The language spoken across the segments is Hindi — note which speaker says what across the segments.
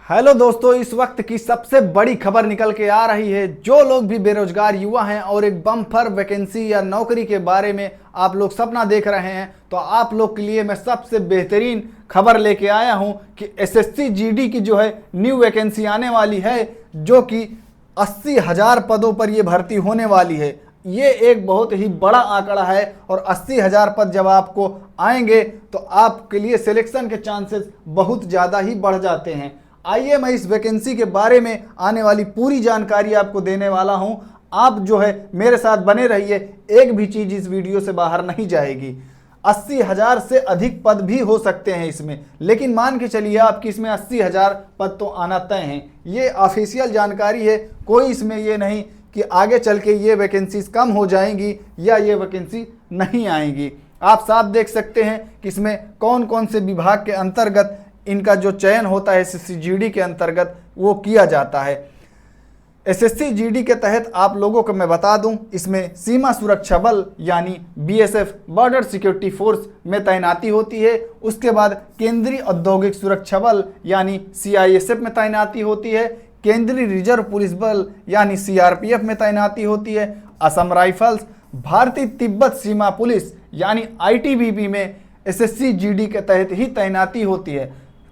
Speaker 1: हेलो दोस्तों, इस वक्त की सबसे बड़ी खबर निकल के आ रही है। जो लोग भी बेरोजगार युवा हैं और एक बम्पर वैकेंसी या नौकरी के बारे में आप लोग सपना देख रहे हैं, तो आप लोग के लिए मैं सबसे बेहतरीन खबर लेके आया हूं कि एसएससी जीडी की जो है न्यू वैकेंसी आने वाली है, जो कि 80,000 पदों पर ये भर्ती होने वाली है। ये एक बहुत ही बड़ा आंकड़ा है और 80,000 पद जब आपको आएंगे तो आपके लिए सिलेक्शन के चांसेस बहुत ज़्यादा ही बढ़ जाते हैं। आइए मैं इस वैकेंसी के बारे में आने वाली पूरी जानकारी आपको देने वाला हूं। आप जो है मेरे साथ बने रहिए, एक भी चीज़ इस वीडियो से बाहर नहीं जाएगी। 80,000 से अधिक पद भी हो सकते हैं इसमें, लेकिन मान के चलिए आपकी इसमें 80,000 पद तो आना तय हैं। ये ऑफिशियल जानकारी है, कोई इसमें ये नहीं कि आगे चल के ये वैकेंसीज कम हो जाएंगी या ये वैकेंसी नहीं आएंगी। आप साफ देख सकते हैं कि इसमें कौन कौन से विभाग के अंतर्गत इनका जो चयन होता है एसएससी जीडी के अंतर्गत वो किया जाता है। एसएससी जीडी के तहत आप लोगों को मैं बता दूं, इसमें सीमा सुरक्षा बल यानी बीएसएफ, बॉर्डर सिक्योरिटी फोर्स में तैनाती होती है। उसके बाद केंद्रीय औद्योगिक सुरक्षा बल यानी सीआईएसएफ में तैनाती होती है। केंद्रीय रिजर्व पुलिस बल यानी सीआरपीएफ में तैनाती होती है। असम राइफल्स, भारतीय तिब्बत सीमा पुलिस यानी आईटीबीपी में एसएससी जीडी के तहत ही तैनाती होती है।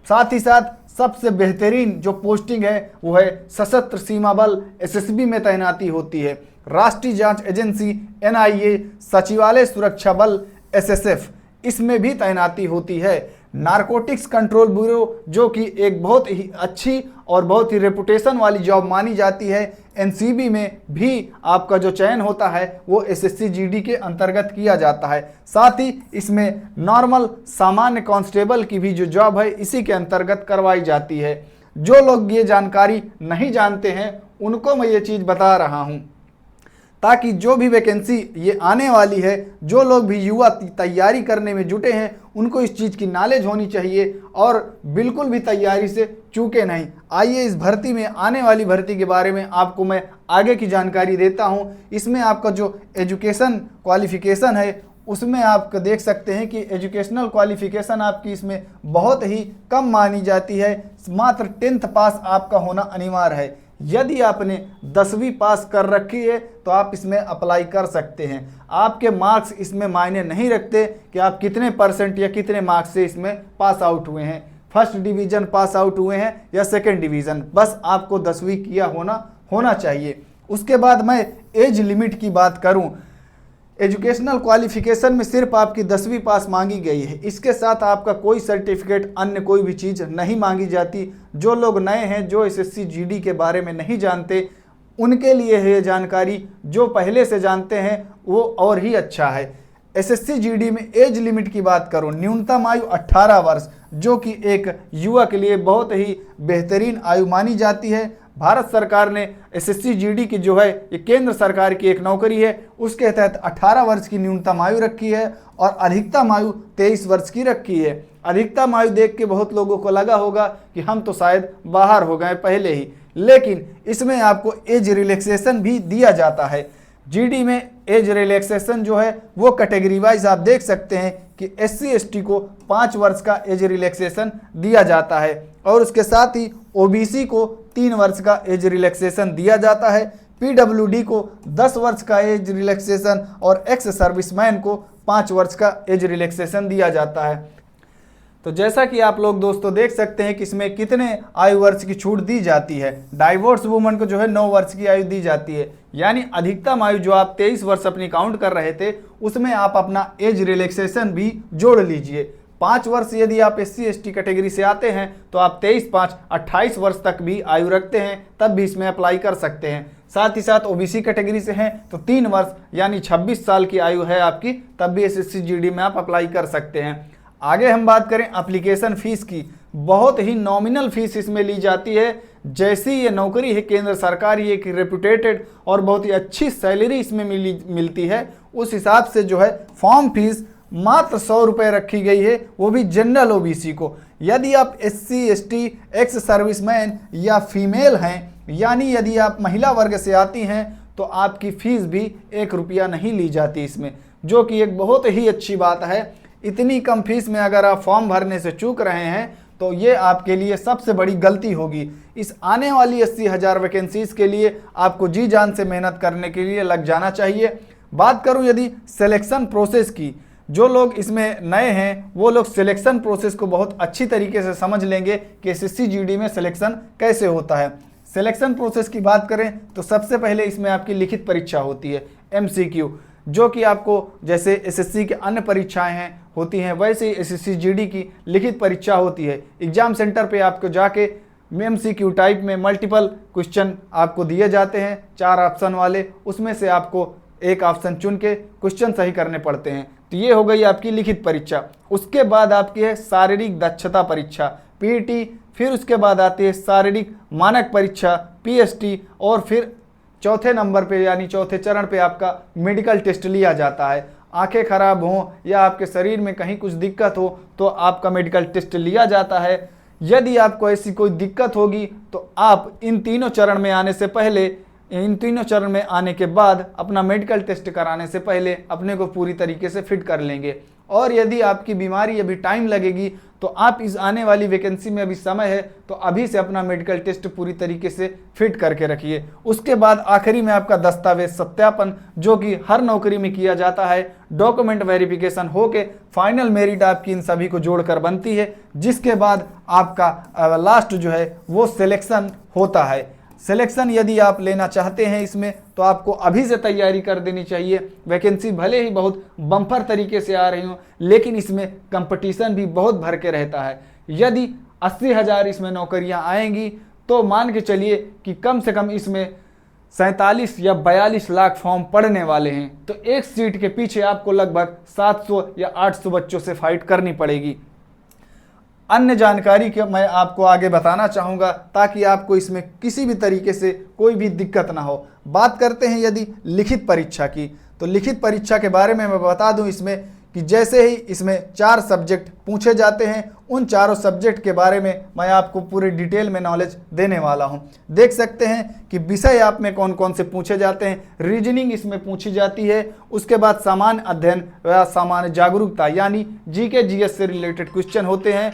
Speaker 1: साथ ही साथ सबसे बेहतरीन जो पोस्टिंग है वो है सशस्त्र सीमा बल, एसएसबी में तैनाती होती है। राष्ट्रीय जांच एजेंसी एनआईए, सचिवालय सुरक्षा बल एसएसएफ, इसमें भी तैनाती होती है। नारकोटिक्स कंट्रोल ब्यूरो, जो कि एक बहुत ही अच्छी और बहुत ही रेपुटेशन वाली जॉब मानी जाती है, एनसीबी में भी आपका जो चयन होता है वो एसएससी जीडी के अंतर्गत किया जाता है। साथ ही इसमें नॉर्मल सामान्य कांस्टेबल की भी जो जॉब है इसी के अंतर्गत करवाई जाती है। जो लोग ये जानकारी नहीं जानते हैं उनको मैं ये चीज़ बता रहा हूँ, ताकि जो भी वैकेंसी ये आने वाली है, जो लोग भी युवा तैयारी करने में जुटे हैं उनको इस चीज़ की नॉलेज होनी चाहिए और बिल्कुल भी तैयारी से चूके नहीं। आइए इस भर्ती में, आने वाली भर्ती के बारे में आपको मैं आगे की जानकारी देता हूं। इसमें आपका जो एजुकेशन क्वालिफिकेशन है उसमें आप देख सकते हैं कि एजुकेशनल क्वालिफिकेशन आपकी इसमें बहुत ही कम मानी जाती है। मात्र 10th पास आपका होना अनिवार्य है। यदि आपने 10वीं पास कर रखी है तो आप इसमें अप्लाई कर सकते हैं। आपके मार्क्स इसमें मायने नहीं रखते कि आप कितने परसेंट या कितने मार्क्स से इसमें पास आउट हुए हैं, फर्स्ट डिवीज़न पास आउट हुए हैं या सेकंड डिवीज़न, बस आपको 10वीं किया होना चाहिए। उसके बाद मैं एज लिमिट की बात करूं, एजुकेशनल क्वालिफिकेशन में सिर्फ आपकी 10वीं पास मांगी गई है। इसके साथ आपका कोई सर्टिफिकेट, अन्य कोई भी चीज़ नहीं मांगी जाती। जो लोग नए हैं, जो एसएससी जीडी के बारे में नहीं जानते, उनके लिए है ये जानकारी। जो पहले से जानते हैं वो और ही अच्छा है। एसएससी जीडी में एज लिमिट की बात करूं, न्यूनतम आयु 18 वर्ष, जो कि एक युवा के लिए बहुत ही बेहतरीन आयु मानी जाती है। भारत सरकार ने एसएससी जीडी की जो है ये केंद्र सरकार की एक नौकरी है, उसके तहत 18 वर्ष की न्यूनतम आयु रखी है और अधिकतम आयु 23 वर्ष की रखी है। अधिकतम आयु देख के बहुत लोगों को लगा होगा कि हम तो शायद बाहर हो गए पहले ही, लेकिन इसमें आपको एज रिलैक्सेशन भी दिया जाता है। जीडी में एज रिलैक्सेशन जो है वो कैटेगरी वाइज आप देख सकते हैं कि एससी एसटी को 5 वर्ष का एज रिलैक्सेशन दिया जाता है और उसके साथ ही ओबीसी को 3 वर्ष का एज रिलैक्सेशन दिया जाता है। पीडब्ल्यूडी को 10 वर्ष का एज रिलैक्सेशन और एक्स सर्विसमैन को 5 वर्ष का एज रिलैक्सेशन दिया जाता है। तो जैसा कि आप लोग दोस्तों देख सकते हैं कि इसमें कितने आयु वर्ष की छूट दी जाती है। डाइवोर्स वुमन को जो है 9 वर्ष की आयु दी जाती है, यानी अधिकतम आयु जो आप 23 वर्ष अपनी काउंट कर रहे थे उसमें आप अपना एज रिलैक्सेशन भी जोड़ लीजिए। 5 वर्ष यदि आप एससी एसटी कैटेगरी से आते हैं तो आप 23, 5, 28 वर्ष तक भी आयु रखते हैं, तब भी इसमें अप्लाई कर सकते हैं। साथ ही साथ ओबीसी कैटेगरी से हैं तो 3 वर्ष यानी 26 साल की आयु है आपकी, तब भी एसएससी जीडी में आप अप्लाई कर सकते हैं। आगे हम बात करें एप्लीकेशन फीस की, बहुत ही नॉमिनल फीस इसमें ली जाती है। जैसी ये नौकरी है केंद्र सरकार, ये एक रेपुटेटेड और बहुत ही अच्छी सैलरी इसमें मिलती है, उस हिसाब से जो है फॉर्म फीस मात्र 100 रुपये रखी गई है, वो भी जनरल ओबीसी को। यदि आप एससी एसटी, एक्स सर्विसमैन या फीमेल हैं, यानी यदि आप महिला वर्ग से आती हैं तो आपकी फ़ीस भी 1 रुपया नहीं ली जाती इसमें, जो कि एक बहुत ही अच्छी बात है। इतनी कम फीस में अगर आप फॉर्म भरने से चूक रहे हैं तो ये आपके लिए सबसे बड़ी गलती होगी। इस आने वाली 80,000 वैकेंसीज के लिए आपको जी जान से मेहनत करने के लिए लग जाना चाहिए। बात करूं यदि सिलेक्शन प्रोसेस की, जो लोग इसमें नए हैं वो लोग सिलेक्शन प्रोसेस को बहुत अच्छी तरीके से समझ लेंगे कि एसएससी जीडी में सिलेक्शन कैसे होता है। सिलेक्शन प्रोसेस की बात करें तो सबसे पहले इसमें आपकी लिखित परीक्षा होती है एमसीक्यू, जो कि आपको जैसे एसएससी के अन्य परीक्षाएं हैं होती हैं वैसे ही एसएससी जीडी की लिखित परीक्षा होती है। एग्जाम सेंटर पे आपको जाके एमसीक्यू टाइप में मल्टीपल क्वेश्चन आपको दिए जाते हैं, 4 ऑप्शन वाले, उसमें से आपको एक ऑप्शन चुन के क्वेश्चन सही करने पड़ते हैं। तो ये हो गई आपकी लिखित परीक्षा। उसके बाद आपकी है शारीरिक दक्षता परीक्षा पीईटी, फिर उसके बाद आती है शारीरिक मानक परीक्षा पीएसटी, और फिर चौथे नंबर पे यानी चौथे चरण पे आपका मेडिकल टेस्ट लिया जाता है। आंखें खराब हों या आपके शरीर में कहीं कुछ दिक्कत हो तो आपका मेडिकल टेस्ट लिया जाता है। यदि आपको ऐसी कोई दिक्कत होगी तो आप इन तीनों चरण में आने से पहले, इन तीनों चरण में आने के बाद अपना मेडिकल टेस्ट कराने से पहले अपने को पूरी तरीके से फिट कर लेंगे। और यदि आपकी बीमारी अभी टाइम लगेगी तो आप इस आने वाली वैकेंसी में अभी समय है तो अभी से अपना मेडिकल टेस्ट पूरी तरीके से फिट करके रखिए। उसके बाद आखिरी में आपका दस्तावेज सत्यापन, जो कि हर नौकरी में किया जाता है, डॉक्यूमेंट वेरिफिकेशन होके फाइनल मेरिट आपकी इन सभी को जोड़कर बनती है, जिसके बाद आपका लास्ट जो है वो सिलेक्शन होता है। सिलेक्शन यदि आप लेना चाहते हैं इसमें तो आपको अभी से तैयारी कर देनी चाहिए। वैकेंसी भले ही बहुत बम्पर तरीके से आ रही हो लेकिन इसमें कंपटीशन भी बहुत भर के रहता है। यदि 80,000 इसमें नौकरियां आएंगी तो मान के चलिए कि कम से कम इसमें 47 या 42 लाख फॉर्म पड़ने वाले हैं, तो एक सीट के पीछे आपको लगभग 700 या 800 बच्चों से फाइट करनी पड़ेगी। अन्य जानकारी के मैं आपको आगे बताना चाहूँगा ताकि आपको इसमें किसी भी तरीके से कोई भी दिक्कत ना हो। बात करते हैं यदि लिखित परीक्षा की, तो लिखित परीक्षा के बारे में मैं बता दूं इसमें कि जैसे ही इसमें 4 सब्जेक्ट पूछे जाते हैं, उन चारों सब्जेक्ट के बारे में मैं आपको पूरे डिटेल में नॉलेज देने वाला हूं। देख सकते हैं कि विषय आप में कौन कौन से पूछे जाते हैं। रीजनिंग इसमें पूछी जाती है, उसके बाद सामान्य अध्ययन व सामान्य जागरूकता यानी जीके जीएस से रिलेटेड क्वेश्चन होते हैं।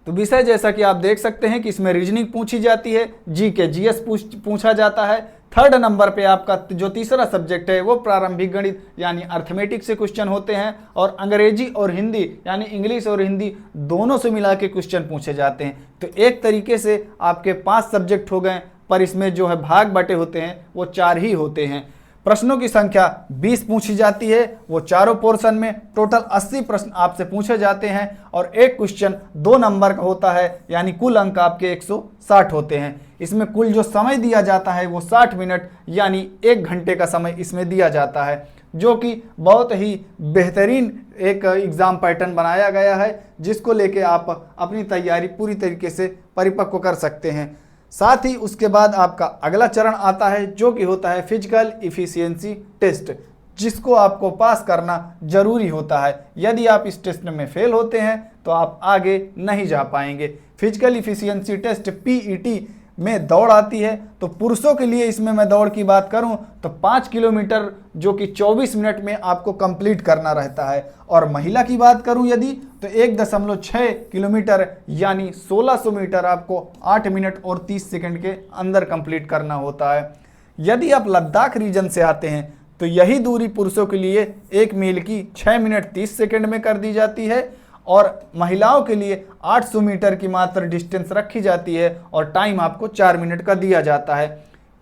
Speaker 1: तो विषय जैसा कि आप देख सकते हैं कि इसमें रीजनिंग पूछी जाती है, जीके जीएस पूछा जाता है। 3rd नंबर पे आपका जो तीसरा सब्जेक्ट है वो प्रारंभिक गणित यानी अर्थमेटिक से क्वेश्चन होते हैं, और अंग्रेजी और हिंदी यानी इंग्लिश और हिंदी दोनों से मिला के क्वेश्चन पूछे जाते हैं। तो एक तरीके से आपके 5 सब्जेक्ट हो गए, पर इसमें जो है भाग बटे होते हैं वो 4 ही होते हैं। प्रश्नों की संख्या 20 पूछी जाती है, वो चारों पोर्शन में टोटल 80 प्रश्न आपसे पूछे जाते हैं, और एक क्वेश्चन 2 नंबर का होता है यानी कुल अंक आपके 160 होते हैं। इसमें कुल जो समय दिया जाता है वो 60 मिनट यानी 1 घंटे का समय इसमें दिया जाता है, जो कि बहुत ही बेहतरीन एक एग्ज़ाम पैटर्न बनाया गया है, जिसको लेके आप अपनी तैयारी पूरी तरीके से परिपक्व कर सकते हैं। साथ ही उसके बाद आपका अगला चरण आता है जो कि होता है फिजिकल इफिशियंसी टेस्ट, जिसको आपको पास करना जरूरी होता है। यदि आप इस टेस्ट में फेल होते हैं तो आप आगे नहीं जा पाएंगे। फिजिकल इफिशियंसी टेस्ट पीईटी में दौड़ आती है, तो पुरुषों के लिए इसमें मैं दौड़ की बात करूं तो 5 किलोमीटर जो कि 24 मिनट में आपको कंप्लीट करना रहता है, और महिला की बात करूं यदि तो 1.6 किलोमीटर यानी 1600 मीटर आपको 8 मिनट और 30 सेकंड के अंदर कंप्लीट करना होता है। यदि आप लद्दाख रीजन से आते हैं तो यही दूरी पुरुषों के लिए 1 मील की 6 मिनट 30 सेकंड में कर दी जाती है, और महिलाओं के लिए 800 मीटर की मात्र डिस्टेंस रखी जाती है और टाइम आपको 4 मिनट का दिया जाता है।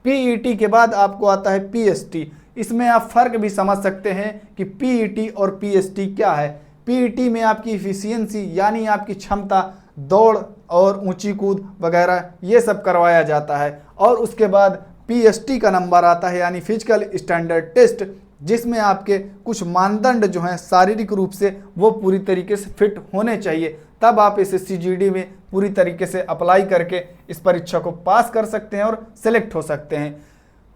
Speaker 1: पीईटी के बाद आपको आता है पीएसटी। इसमें आप फर्क भी समझ सकते हैं कि पीईटी और पीएसटी क्या है। पीईटी में आपकी इफिशियंसी यानी आपकी क्षमता, दौड़ और ऊंची कूद वगैरह ये सब करवाया जाता है, और उसके बाद पीएसटी का नंबर आता है यानी फिजिकल स्टैंडर्ड टेस्ट, जिसमें आपके कुछ मानदंड जो हैं शारीरिक रूप से वो पूरी तरीके से फिट होने चाहिए, तब आप एसएससी जीडी में पूरी तरीके से अप्लाई करके इस परीक्षा को पास कर सकते हैं और सिलेक्ट हो सकते हैं।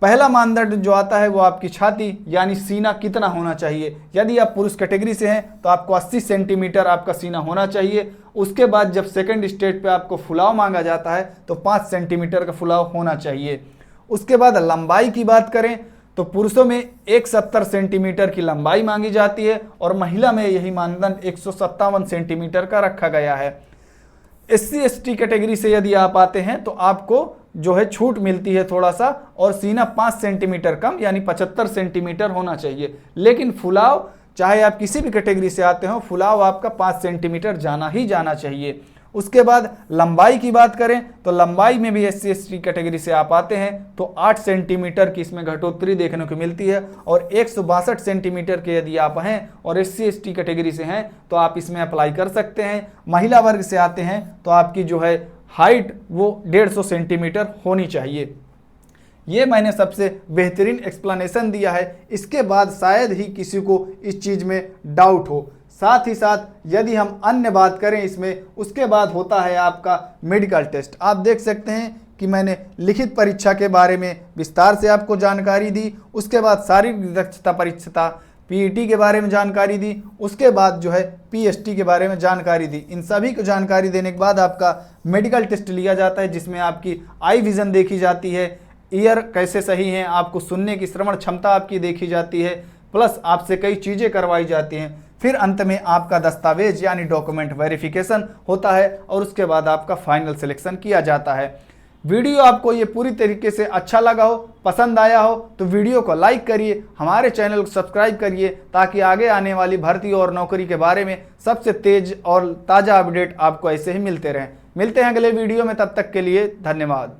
Speaker 1: पहला मानदंड जो आता है वो आपकी छाती यानी सीना कितना होना चाहिए। यदि आप पुरुष कैटेगरी से हैं तो आपको 80 सेंटीमीटर आपका सीना होना चाहिए। उसके बाद जब सेकंड स्टेज पे आपको फुलाव मांगा जाता है तो 5 सेंटीमीटर का फुलाव होना चाहिए। उसके बाद लंबाई की बात करें तो पुरुषों में 170 सेंटीमीटर की लंबाई मांगी जाती है, और महिला में यही मानदंड 157 सेंटीमीटर का रखा गया है। SC/ST कैटेगरी से यदि आप आते हैं तो आपको जो है छूट मिलती है थोड़ा सा, और सीना 5 सेंटीमीटर कम यानी 75 सेंटीमीटर होना चाहिए। लेकिन फुलाव, चाहे आप किसी भी कैटेगरी से आते हो, फुलाव आपका 5 सेंटीमीटर जाना ही जाना चाहिए। उसके बाद लंबाई की बात करें तो लंबाई में भी SC/ST कैटेगरी से आप आते हैं तो 8 सेंटीमीटर की इसमें घटोत्तरी देखने को मिलती है, और 162 सेंटीमीटर के यदि आप हैं और SC/ST कैटेगरी से हैं तो आप इसमें अप्लाई कर सकते हैं। महिला वर्ग से आते हैं तो आपकी जो है हाइट वो 150 सेंटीमीटर होनी चाहिए। ये मैंने सबसे बेहतरीन एक्सप्लेनेशन दिया है, इसके बाद शायद ही किसी को इस चीज़ में डाउट हो। साथ ही साथ यदि हम अन्य बात करें इसमें, उसके बाद होता है आपका मेडिकल टेस्ट। आप देख सकते हैं कि मैंने लिखित परीक्षा के बारे में विस्तार से आपको जानकारी दी, उसके बाद शारीरिक दक्षता परीक्षा PET के बारे में जानकारी दी, उसके बाद जो है PST के बारे में जानकारी दी। इन सभी को जानकारी देने के बाद आपका मेडिकल टेस्ट लिया जाता है, जिसमें आपकी आई विज़न देखी जाती है, ईयर कैसे सही हैं, आपको सुनने की श्रवण क्षमता आपकी देखी जाती है, प्लस आपसे कई चीज़ें करवाई जाती हैं। फिर अंत में आपका दस्तावेज यानी डॉक्यूमेंट वेरिफिकेशन होता है, और उसके बाद आपका फाइनल सिलेक्शन किया जाता है। वीडियो आपको ये पूरी तरीके से अच्छा लगा हो, पसंद आया हो तो वीडियो को लाइक करिए, हमारे चैनल को सब्सक्राइब करिए, ताकि आगे आने वाली भर्ती और नौकरी के बारे में सबसे तेज और ताज़ा अपडेट आपको ऐसे ही मिलते रहें। मिलते हैं अगले वीडियो में, तब तक के लिए धन्यवाद।